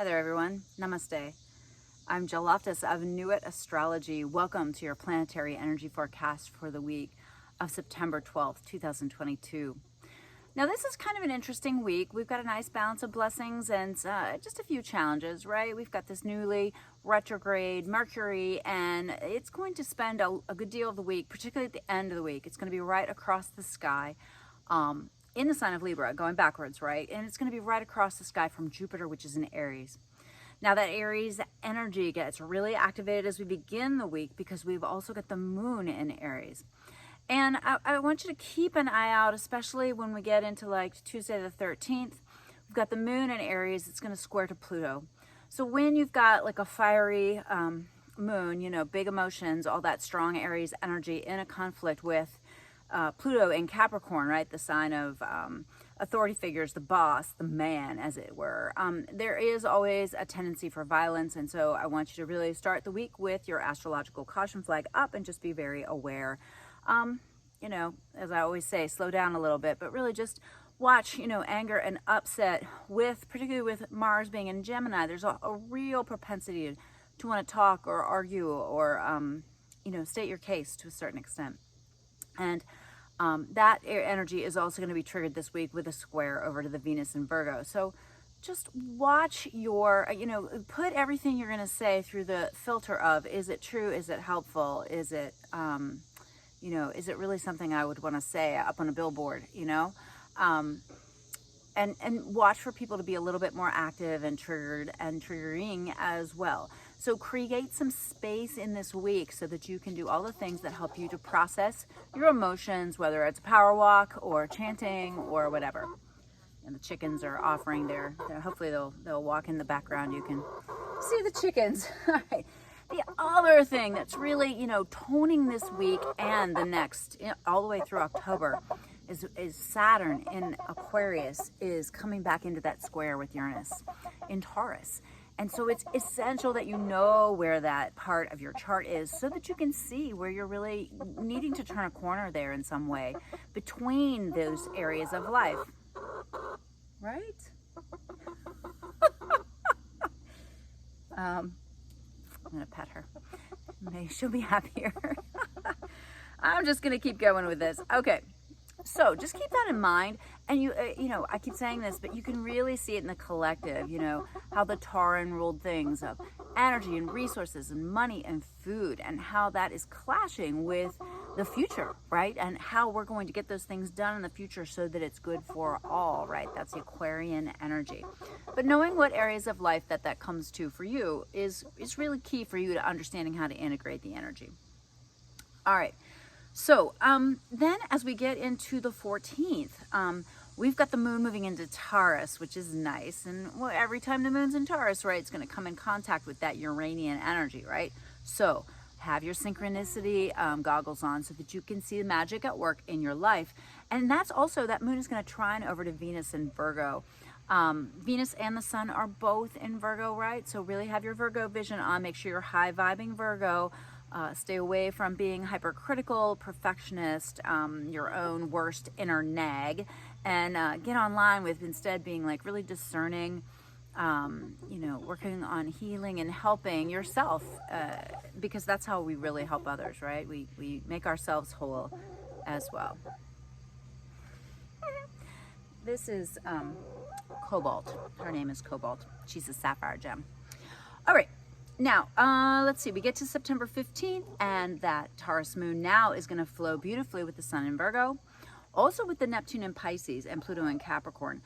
Hi there, everyone. Namaste. I'm Jill Loftus of Nuit Astrology. Welcome to your planetary energy forecast for the week of September 12th, 2022. Now, this is kind of an interesting week. We've got a nice balance of blessings and just a few challenges, right? We've got this newly retrograde Mercury, and it's going to spend a good deal of the week, particularly at the end of the week. It's going to be right across the sky. In the sign of Libra, going backwards, right? And it's going to be right across the sky from Jupiter, which is in Aries. Now that Aries energy gets really activated as we begin the week because we've also got the moon in Aries. And I want you to keep an eye out, especially when we get into like Tuesday the 13th. We've got the moon in Aries. It's going to square to Pluto. So when you've got like a fiery moon, you know, big emotions, all that strong Aries energy in a conflict with Pluto in Capricorn, right? The sign of authority figures, the boss, the man, as it were. There is always a tendency for violence. And so I want you to really start the week with your astrological caution flag up and just be very aware. You know, as I always say, slow down a little bit, but really just watch, you know, anger and upset particularly with Mars being in Gemini. There's a real propensity to want to talk or argue or, you know, state your case to a certain extent. And that energy is also going to be triggered this week with a square over to the Venus in Virgo. So just watch your, you know, put everything you're going to say through the filter of, is it true? Is it helpful? Is it, you know, is it really something I would want to say up on a billboard, you know? And watch for people to be a little bit more active and triggered and triggering as well. So create some space in this week so that you can do all the things that help you to process your emotions, whether it's a power walk or chanting or whatever. And the chickens are offering hopefully they'll walk in the background. You can see the chickens. All right. The other thing that's really, you know, toning this week and the next, you know, all the way through October is Saturn in Aquarius is coming back into that square with Uranus in Taurus. And so it's essential that you know where that part of your chart is so that you can see where you're really needing to turn a corner there in some way between those areas of life. Right? I'm going to pet her. Maybe she'll be happier. I'm just going to keep going with this. Okay. So just keep that in mind. And you know, I keep saying this, but you can really see it in the collective, you know, how the Tauran ruled things of energy and resources and money and food and how that is clashing with the future, right? And how we're going to get those things done in the future so that it's good for all, right? That's the Aquarian energy. But knowing what areas of life that comes to for you is really key for you to understanding how to integrate the energy. All right. So then as we get into the 14th, we've got the moon moving into Taurus, which is nice. And well, every time the moon's in Taurus, right, it's going to come in contact with that Uranian energy, right? So have your synchronicity goggles on so that you can see the magic at work in your life. And that's also, that moon is going to trine over to Venus in Virgo. Venus and the sun are both in Virgo, right? So really have your Virgo vision on. Make sure you're high vibing Virgo. Stay away from being hypercritical, perfectionist, your own worst inner nag, and get online with instead being like really discerning, you know, working on healing and helping yourself, because that's how we really help others, right? We make ourselves whole as well. This is Cobalt. Her name is Cobalt. She's a sapphire gem. All right. Now, let's see, we get to September 15th, and that Taurus moon now is going to flow beautifully with the sun in Virgo, also with the Neptune in Pisces and Pluto in Capricorn.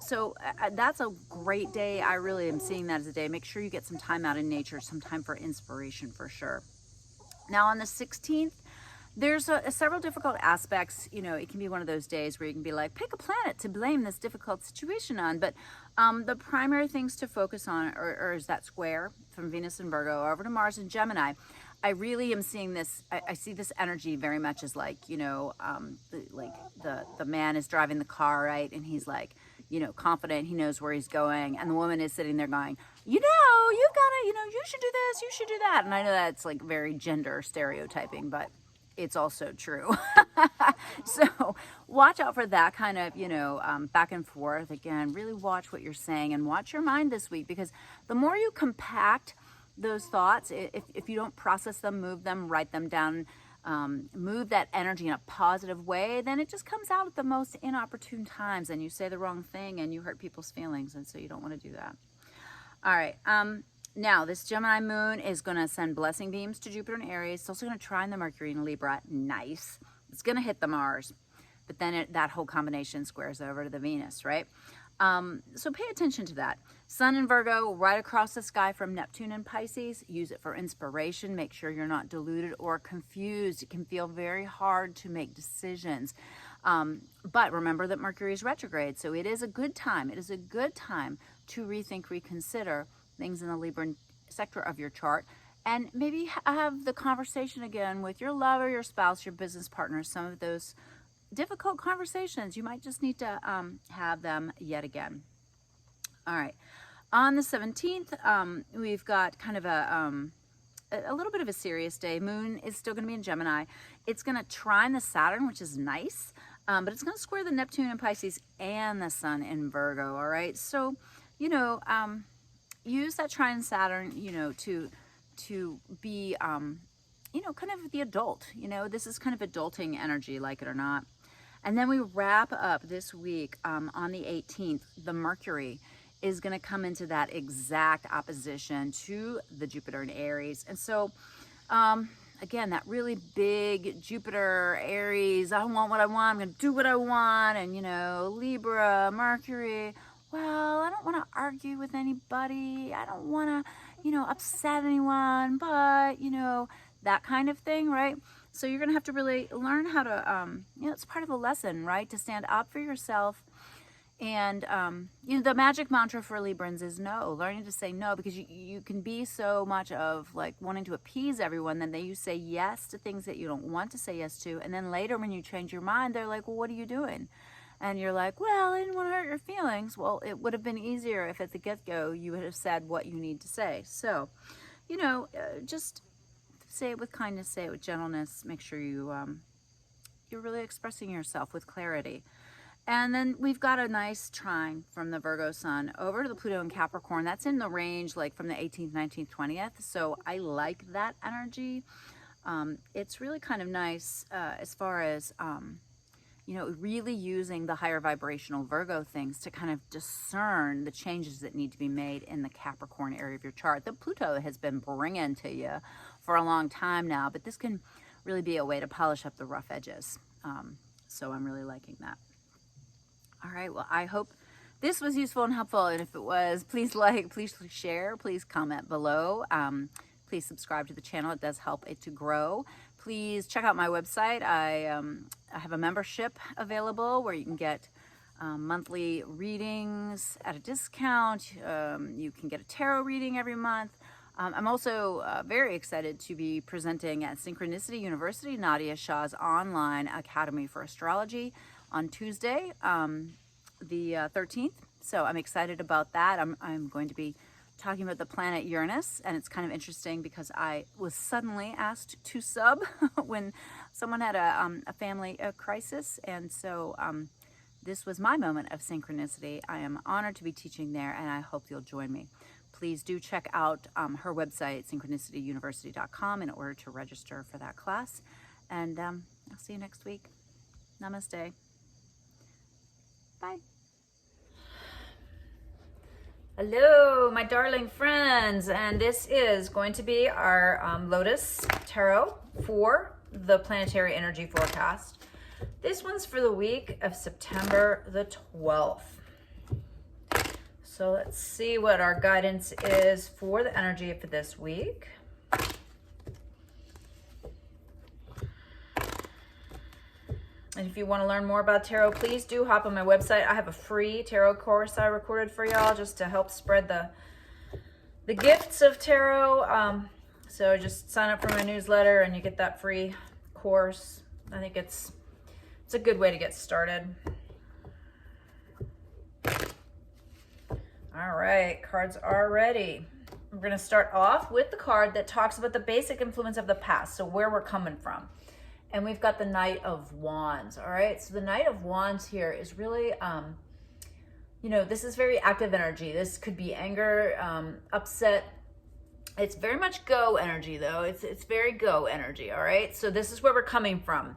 So that's a great day. I really am seeing that as a day. Make sure you get some time out in nature, some time for inspiration for sure. Now, on the 16th, there's several difficult aspects. You know, it can be one of those days where you can be like, pick a planet to blame this difficult situation on. But the primary things to focus on is that square from Venus and Virgo over to Mars and Gemini. I really am seeing this. I see this energy very much as like, you know, the man is driving the car, right? And he's like, you know, confident. He knows where he's going. And the woman is sitting there going, you know, you've got to, you know, you should do this, you should do that. And I know that's like very gender stereotyping, but it's also true. So watch out for that kind of, back and forth. Again, really watch what you're saying and watch your mind this week, because the more you compact those thoughts, if you don't process them, move them, write them down, move that energy in a positive way, then it just comes out at the most inopportune times, and you say the wrong thing and you hurt people's feelings. And so you don't want to do that. All right. Now, this Gemini moon is going to send blessing beams to Jupiter and Aries. It's also going to trine the Mercury in Libra. Nice. It's going to hit the Mars. But then that whole combination squares over to the Venus, right? So pay attention to that. Sun in Virgo, right across the sky from Neptune and Pisces. Use it for inspiration. Make sure you're not deluded or confused. It can feel very hard to make decisions. But remember that Mercury is retrograde. So it is a good time. It is a good time to rethink, reconsider things in the Libra sector of your chart, and maybe have the conversation again with your lover, your spouse, your business partner. Some of those difficult conversations, you might just need to have them yet again. All right, on the 17th, we've got kind of a little bit of a serious day. Moon is still going to be in Gemini. It's going to trine the Saturn, which is nice, but it's going to square the Neptune in Pisces and the Sun in Virgo. All right, so use that trine Saturn, to be, kind of the adult. This is kind of adulting energy, like it or not. And then we wrap up this week on the 18th. The Mercury is going to come into that exact opposition to the Jupiter in Aries. And so, again, that really big Jupiter, Aries, I want what I want, I'm going to do what I want. And, Libra, Mercury, well, I don't want to argue with anybody. I don't want to, upset anyone, but, that kind of thing, right? So you're going to have to really learn how to, it's part of the lesson, right? To stand up for yourself. And, the magic mantra for Librans is no, learning to say no, because you can be so much of like wanting to appease everyone, then you say yes to things that you don't want to say yes to. And then later when you change your mind, they're like, well, what are you doing? And you're like, well, I didn't want to hurt your feelings. Well, it would have been easier if at the get-go you would have said what you need to say. So, just say it with kindness, say it with gentleness. Make sure you're really expressing yourself with clarity. And then we've got a nice trine from the Virgo Sun over to the Pluto in Capricorn. That's in the range like from the 18th, 19th, 20th. So I like that energy. It's really kind of nice as far as... really using the higher vibrational Virgo things to kind of discern the changes that need to be made in the Capricorn area of your chart. The Pluto has been bringing to you for a long time now, but this can really be a way to polish up the rough edges. So I'm really liking that. All right, well, I hope this was useful and helpful. And if it was, please like, please share, please comment below. Please subscribe to the channel. It does help it to grow. Please check out my website. I have a membership available where you can get monthly readings at a discount. You can get a tarot reading every month. I'm also very excited to be presenting at Synchronicity University, Nadia Shah's online academy for astrology, on Tuesday, the 13th. So I'm excited about that. I'm going to be talking about the planet Uranus, and it's kind of interesting because I was suddenly asked to sub when someone had a family crisis, and so this was my moment of synchronicity. I am honored to be teaching there, and I hope you'll join me. Please do check out her website, synchronicityuniversity.com, in order to register for that class, and I'll see you next week. Namaste. Bye. Hello, my darling friends, and this is going to be our Lotus Tarot for the Planetary Energy Forecast. This one's for the week of September the 12th. So let's see what our guidance is for the energy for this week. And if you want to learn more about tarot, please do hop on my website. I have a free tarot course I recorded for y'all just to help spread the gifts of tarot. So just sign up for my newsletter and you get that free course. I think it's a good way to get started. All right, cards are ready. We're going to start off with the card that talks about the basic influence of the past, so where we're coming from. and we've got the Knight of Wands. All right, so the Knight of Wands here is really, you know, this is very active energy. This could be anger, upset. It's very much go energy, though. It's very go energy. All right, so this is where we're coming from.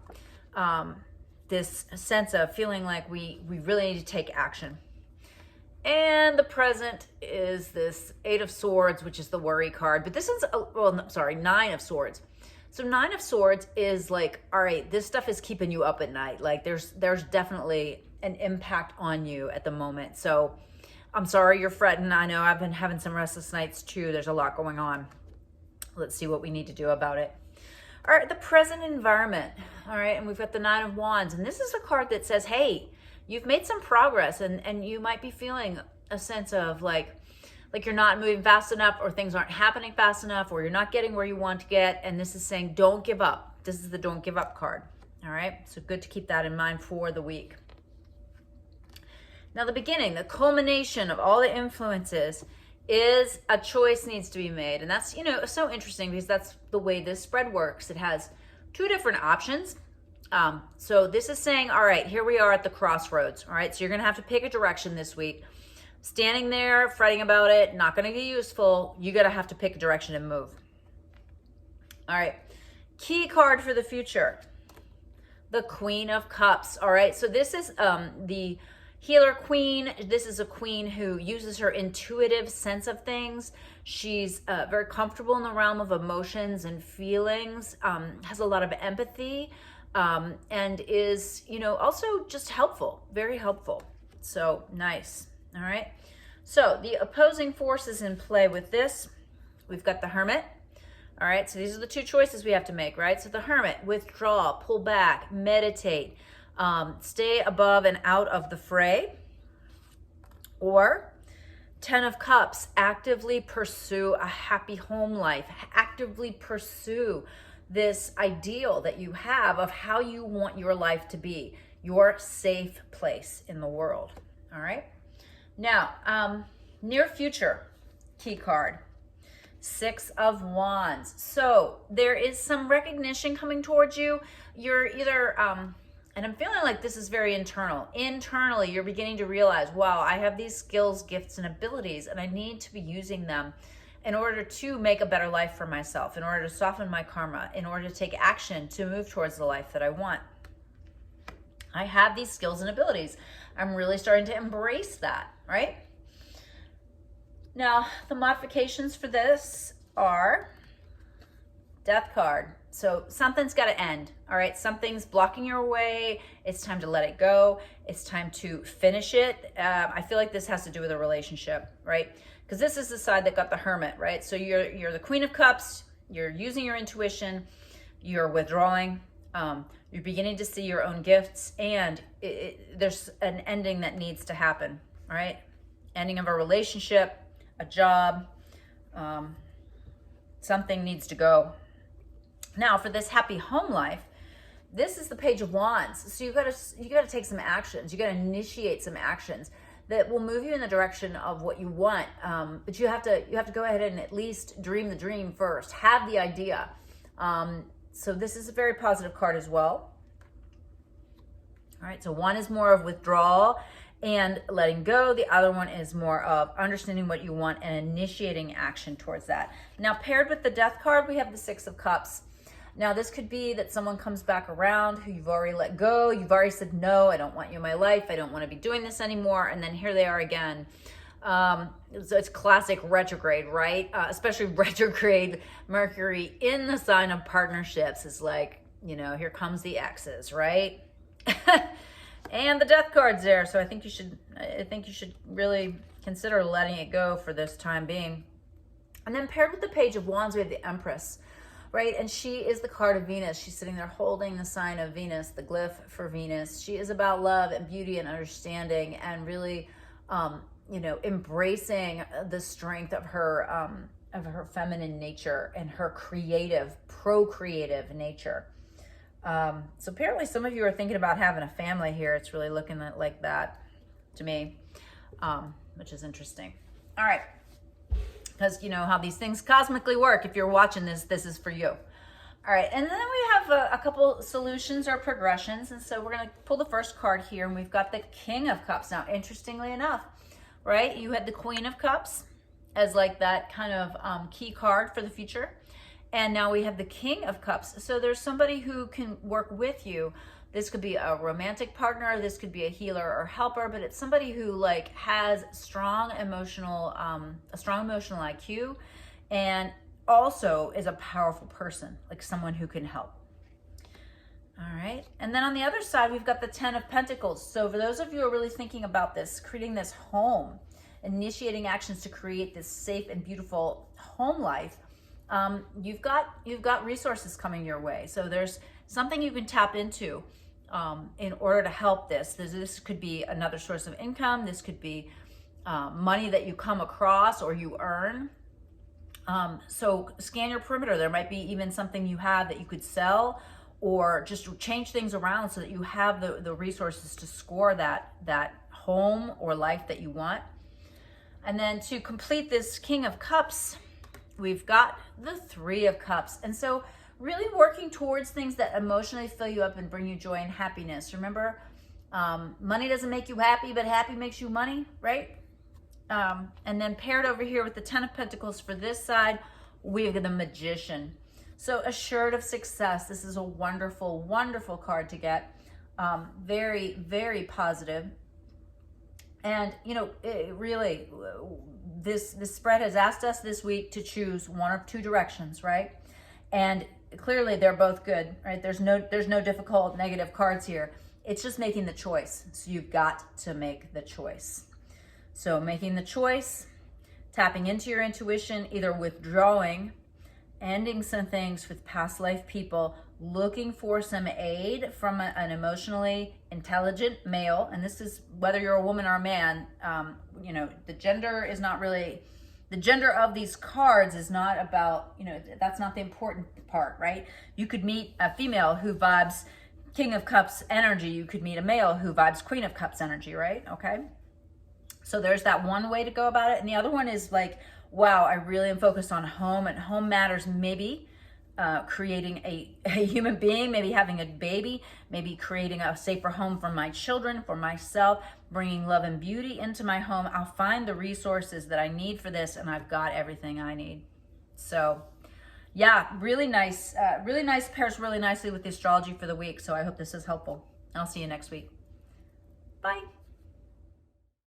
This sense of feeling like we really need to take action. And the present is this Eight of Swords, which is the worry card. But this is, Nine of Swords. So Nine of Swords is like, all right, this stuff is keeping you up at night. Like there's definitely an impact on you at the moment. So I'm sorry you're fretting. I know I've been having some restless nights too. There's a lot going on. Let's see what we need to do about it. All right, the present environment. All right, and we've got the Nine of Wands. And this is a card that says, hey, you've made some progress, and you might be feeling a sense of like you're not moving fast enough, or things aren't happening fast enough, or you're not getting where you want to get. And this is saying, don't give up. This is the don't give up card. All right, so good to keep that in mind for the week. Now the beginning, the culmination of all the influences is a choice needs to be made. And that's, you know, so interesting because that's the way this spread works. It has two different options. So this is saying, all right, here we are at the crossroads. All right, so you're going to have to pick a direction this week. Standing there, fretting about it, not going to be useful. You got to have to pick a direction and move. All right, key card for the future, the Queen of Cups. All right, so this is the healer queen. This is a queen who uses her intuitive sense of things. She's very comfortable in the realm of emotions and feelings, has a lot of empathy, and is, you know, also just helpful, very helpful. So nice. All right. So the opposing forces in play with this, we've got the Hermit. All right. So these are the two choices we have to make, right? So the Hermit, withdraw, pull back, meditate, stay above and out of the fray. Or Ten of Cups, actively pursue a happy home life, actively pursue this ideal that you have of how you want your life to be, your safe place in the world. All right. Now, near future key card, Six of Wands. So there is some recognition coming towards you. You're either, and I'm feeling like this is very internal. Internally, you're beginning to realize, wow, I have these skills, gifts, and abilities, and I need to be using them in order to make a better life for myself, in order to soften my karma, in order to take action to move towards the life that I want. I have these skills and abilities. I'm really starting to embrace that, right? Now, the modifications for this are Death card. So something's got to end, all right? Something's blocking your way. It's time to let it go. It's time to finish it. I feel like this has to do with a relationship, right? Because this is the side that got the Hermit, right? So you're the Queen of Cups. You're using your intuition. You're withdrawing. You're beginning to see your own gifts, and there's an ending that needs to happen, all right? Ending of a relationship, a job, something needs to go. Now, for this happy home life, this is the Page of Wands. So you got to take some actions. You got to initiate some actions that will move you in the direction of what you want. But you have to go ahead and at least dream the dream first. Have the idea. So this is a very positive card as well. All right, so one is more of withdrawal and letting go. The other one is more of understanding what you want and initiating action towards that. Now, paired with the Death card, we have the Six of Cups. Now, this could be that someone comes back around who you've already let go. You've already said, no, I don't want you in my life. I don't want to be doing this anymore. And then here they are again. So it's classic retrograde, right? Especially retrograde Mercury in the sign of partnerships is like, you know, here comes the exes, right? And the Death card's there. So I think you should really consider letting it go for this time being. And then paired with the Page of Wands, we have the Empress, right? And she is the card of Venus. She's sitting there holding the sign of Venus, the glyph for Venus. She is about love and beauty and understanding and really, you know, embracing the strength of her feminine nature and her creative, procreative nature. So apparently some of you are thinking about having a family here. It's really looking like that to me, which is interesting. All right. Because you know how these things cosmically work. If you're watching this, this is for you. All All right, and then we have a couple solutions or progressions. And so we're going to pull the first card here, and we've got the King of Cups. Now, interestingly enough, right, you had the Queen of Cups as like that kind of key card for the future. And now we have the King of Cups. So there's somebody who can work with you. This could be a romantic partner. This could be a healer or helper, but it's somebody who like has a strong emotional IQ, and also is a powerful person, like someone who can help. All right. And then on the other side, we've got the 10 of Pentacles. So for those of you who are really thinking about this, creating this home, initiating actions to create this safe and beautiful home life, you've got resources coming your way. So there's something you can tap into in order to help this. This could be another source of income. This could be money that you come across or you earn. So scan your perimeter. There might be even something you have that you could sell, or just change things around so that you have the resources to score that home or life that you want. And then to complete this King of Cups, we've got the 3 of Cups. And so really working towards things that emotionally fill you up and bring you joy and happiness. Remember, money doesn't make you happy, but happy makes you money, right? And then paired over here with the 10 of Pentacles for this side, we've got the Magician. So assured of success. This is a wonderful, wonderful card to get. Very, very positive. And, you know, really, this spread has asked us this week to choose one or two directions, right? And clearly they're both good, right? There's no difficult negative cards here. It's just making the choice. So you've got to make the choice. So making the choice, tapping into your intuition, either withdrawing, ending some things with past life people, looking for some aid from an emotionally intelligent male. And this is whether you're a woman or a man. You know, the gender is not really, the gender of these cards is not about, you know, that's not the important part, right? You could meet a female who vibes King of Cups energy. You could meet a male who vibes Queen of Cups energy, right? Okay. So there's that one way to go about it. And the other one is like, wow, I really am focused on home, and home matters. Maybe creating a human being, maybe having a baby, maybe creating a safer home for my children, for myself, bringing love and beauty into my home. I'll find the resources that I need for this, and I've got everything I need. So yeah, really nice pairs really nicely with the astrology for the week. So I hope this is helpful. I'll see you next week. Bye.